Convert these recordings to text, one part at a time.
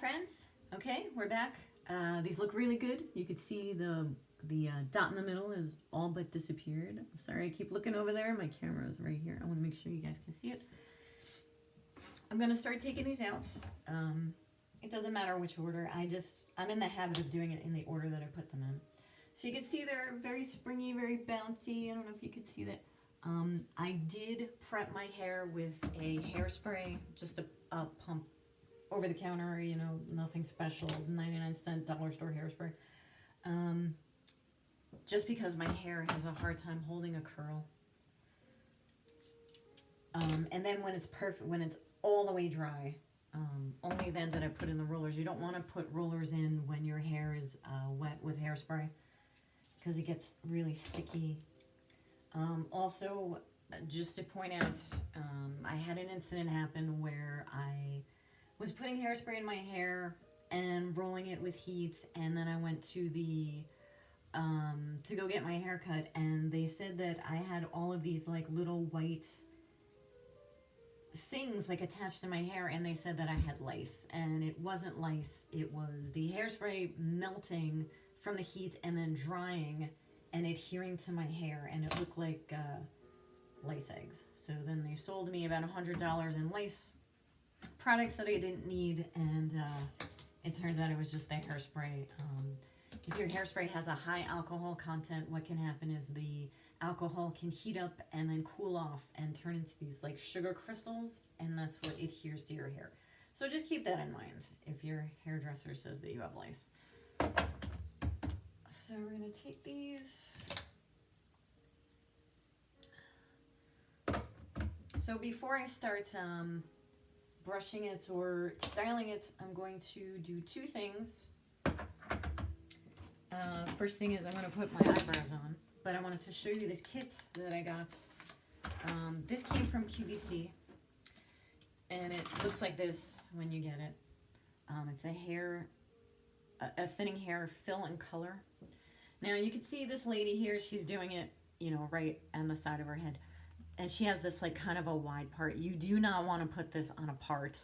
friends. Okay, we're back. These look really good. You can see the dot in the middle is all but disappeared. I'm sorry, I keep looking over there. My camera is right here. I want to make sure you guys can see it. I'm going to start taking these out. It doesn't matter which order. I'm in the habit of doing it in the order that I put them in. So you can see they're very springy, very bouncy. I don't know if you could see that. I did prep my hair with a hairspray, just a pump over the counter, you know, nothing special, 99-cent dollar store hairspray. Just because my hair has a hard time holding a curl. And then when it's perfect, when it's all the way dry, only then did I put in the rollers. You don't want to put rollers in when your hair is wet with hairspray because it gets really sticky. Also, just to point out, I had an incident happen where I was putting hairspray in my hair and rolling it with heat, and then I went to the to go get my hair cut, and they said that I had all of these like little white things like attached to my hair, and they said that I had lice, and it wasn't lice. It was the hairspray melting from the heat and then drying and adhering to my hair, and it looked like lice eggs. So then they sold me about $100 in lice products that I didn't need, and it turns out it was just the hairspray. If your hairspray has a high alcohol content, what can happen is the alcohol can heat up and then cool off and turn into these like sugar crystals, and that's what adheres to your hair. So just keep that in mind if your hairdresser says that you have lice. So we're going to take these. So before I start brushing it or styling it, I'm going to do two things. First thing is I'm going to put my eyebrows on, but I wanted to show you this kit that I got. This came from QVC, and it looks like this when you get it. It's a thinning hair fill and color. Now you can see this lady here, she's doing it, you know, right on the side of her head. And she has this like kind of a wide part. You do not want to put this on a part.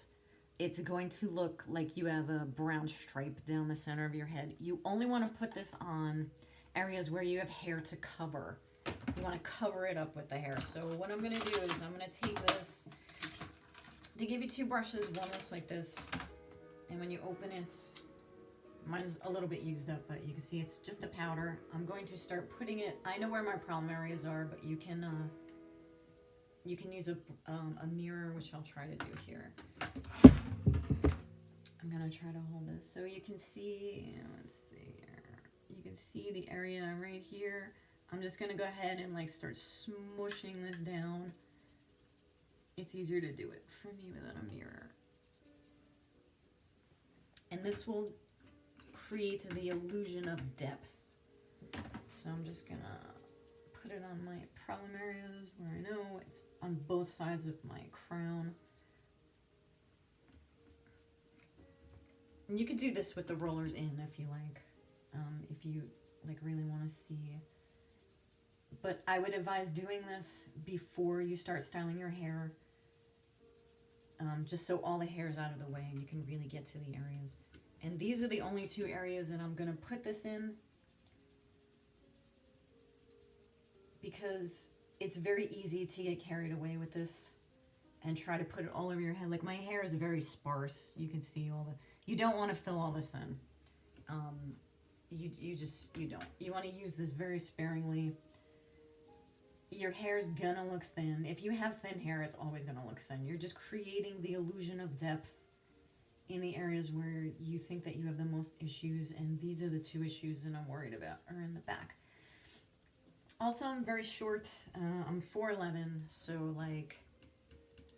It's going to look like you have a brown stripe down the center of your head. You only want to put this on areas where you have hair to cover. You want to cover it up with the hair. So what I'm going to do is I'm going to take this. They give you two brushes. One looks like this. And when you open it, mine is a little bit used up, but you can see it's just a powder. I'm going to start putting it. I know where my problem areas are, but you can use a mirror, which I'll try to do here. I'm going to try to hold this so you can see, let's see here. You can see the area right here. I'm just going to go ahead and like start smushing this down. It's easier to do it for me without a mirror. And this will create the illusion of depth. So I'm just going to put it on my problem areas where I know it's on both sides of my crown. And you could do this with the rollers in if you like, if you like really want to see. But I would advise doing this before you start styling your hair, just so all the hair is out of the way and you can really get to the areas. And these are the only two areas that I'm going to put this in, because it's very easy to get carried away with this and try to put it all over your head. Like my hair is very sparse. You can see all the, you don't want to fill all this in. You don't. You want to use this very sparingly. Your hair's gonna look thin. If you have thin hair, it's always gonna look thin. You're just creating the illusion of depth in the areas where you think that you have the most issues, and these are the two issues that I'm worried about, are in the back. Also, I'm very short. I'm 4'11", so like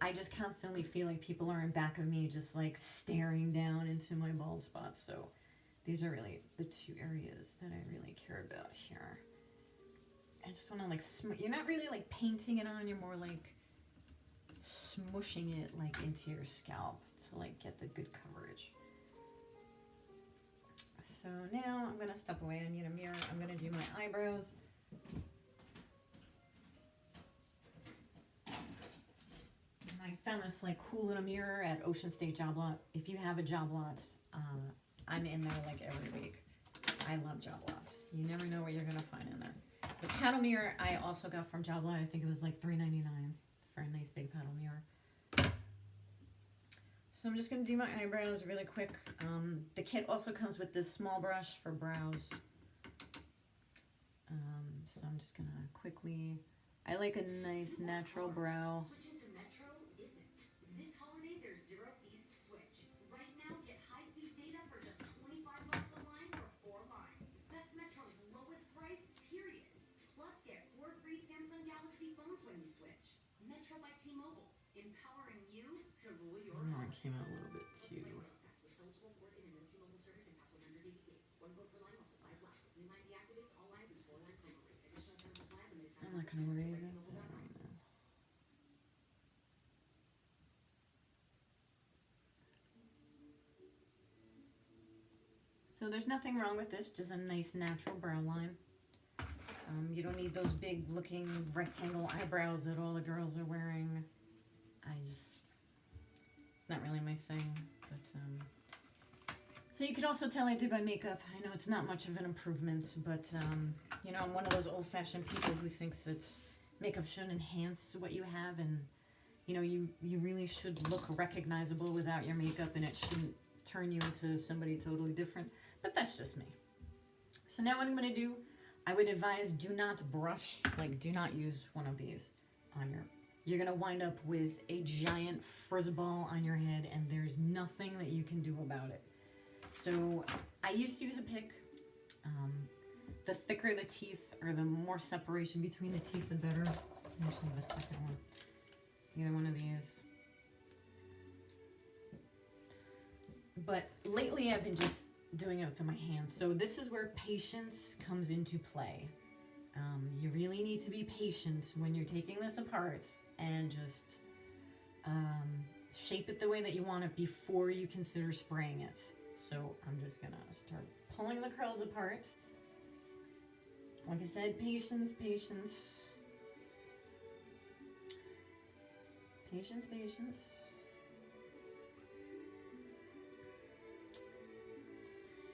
I just constantly feel like people are in back of me just like staring down into my bald spots. So these are really the two areas that I really care about here. I just want to like you're not really like painting it on, you're more like smushing it like into your scalp to like get the good coverage. So now I'm gonna step away. I need a mirror. I'm gonna do my eyebrows. I found this like cool little mirror at Ocean State Job Lot. If you have a job lot, I'm in there like every week. I love job lots. You never know what you're gonna find in there. The paddle mirror I also got from Job Lot. I think it was like $3.99 for a nice big paddle mirror. So I'm just gonna do my eyebrows really quick. The kit also comes with this small brush for brows. So I'm just gonna quickly. I like a nice natural brow. That came out a little bit too. I'm not gonna worry about that right now. So there's nothing wrong with this, just a nice natural brow line. You don't need those big looking rectangle eyebrows that all the girls are wearing. It's not really my thing. But so you can also tell I did my makeup. I know it's not much of an improvement, but you know, I'm one of those old-fashioned people who thinks that makeup should enhance what you have, and you know, you really should look recognizable without your makeup, and it shouldn't turn you into somebody totally different. But that's just me. So now what I'm gonna do, I would advise do not brush, like do not use one of these on your, you're gonna wind up with a giant frizz ball on your head, and there's nothing that you can do about it. So I used to use a pick. The thicker the teeth, or the more separation between the teeth, the better. I actually have a second one. Either one of these. But lately I've been just doing it with my hands. So this is where patience comes into play. You really need to be patient when you're taking this apart and just shape it the way that you want it before you consider spraying it. So I'm just gonna start pulling the curls apart. Like I said, patience, patience. Patience, patience.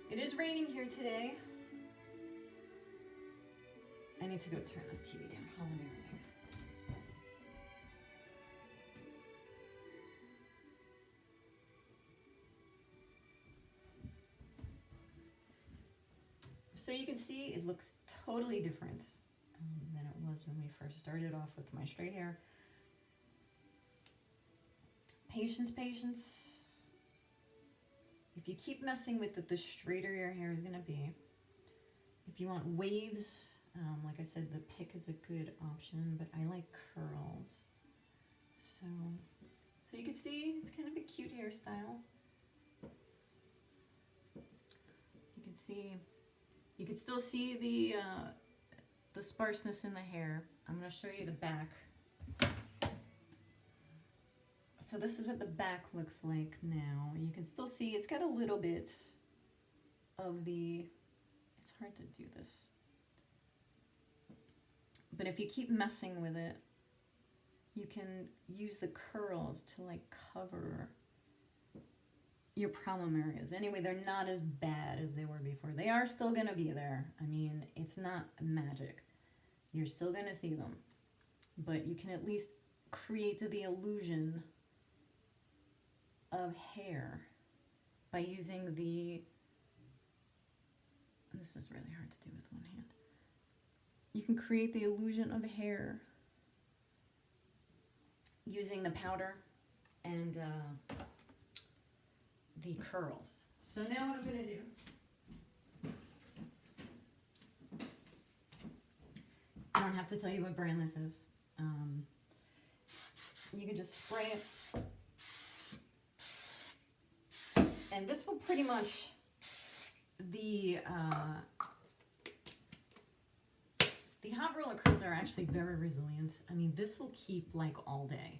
It is raining here today. I need to go turn this TV down. Hold on a minute. So you can see it looks totally different than it was when we first started off with my straight hair. Patience, patience. If you keep messing with it, the straighter your hair is going to be. If you want waves, like I said, the pick is a good option, but I like curls. So you can see it's kind of a cute hairstyle. You can see, you can still see the sparseness in the hair. I'm going to show you the back. So this is what the back looks like now. You can still see it's got a little bit of the, it's hard to do this. But if you keep messing with it, you can use the curls to like cover your problem areas. Anyway, they're not as bad as they were before. They are still gonna be there. I mean, it's not magic. You're still gonna see them. But you can at least create the illusion of hair by using the, this is really hard to do with one hand. You can create the illusion of hair using the powder and the curls. So now what I'm going to do, I don't have to tell you what brand this is. You can just spray it. And this will pretty much, the hot roller curls are actually very resilient. I mean, this will keep like all day.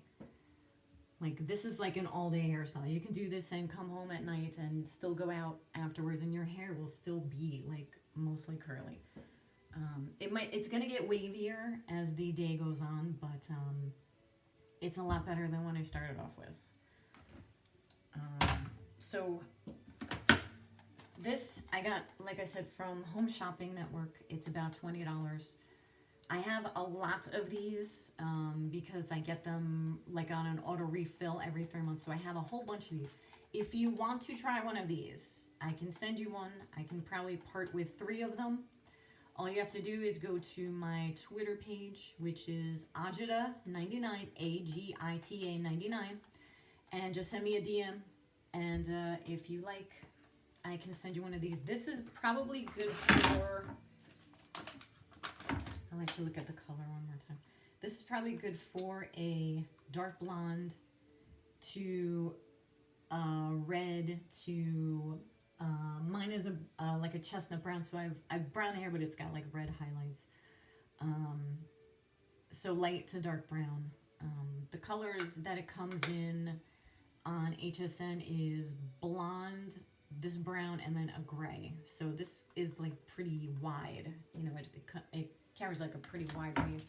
Like this is like an all day hairstyle. You can do this and come home at night and still go out afterwards and your hair will still be like mostly curly. It's gonna get wavier as the day goes on, but it's a lot better than when I started off with. So this I got, like I said, from Home Shopping Network. It's about $20. I have a lot of these because I get them like on an auto refill every 3 months. So I have a whole bunch of these. If you want to try one of these, I can send you one. I can probably part with 3 of them. All you have to do is go to my Twitter page, which is Agita99, Agita 99, and just send me a DM. And if you like, I can send you one of these. This is probably good for, I'll let you look at the color one more time. This is probably good for a dark blonde to red to, mine is like a chestnut brown, so I've brown hair, but it's got like red highlights. So light to dark brown. The colors that it comes in on HSN is blonde, this brown, and then a gray. So this is like pretty wide. You know, it carries like a pretty wide range.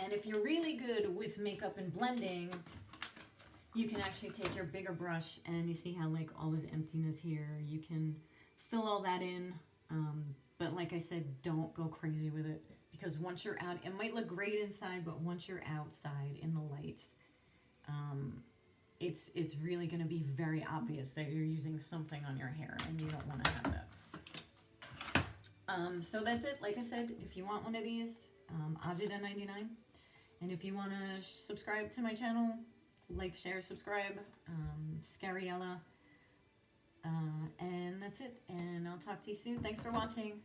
And if you're really good with makeup and blending, you can actually take your bigger brush, and you see how like all this emptiness here, you can fill all that in. But like I said, don't go crazy with it, because once you're out, it might look great inside, but once you're outside in the light, it's really going to be very obvious that you're using something on your hair, and you don't want to have that. So that's it. Like I said, if you want one of these, Agita99. And if you want to subscribe to my channel, like, share, subscribe, Scariella. And that's it. And I'll talk to you soon. Thanks for watching.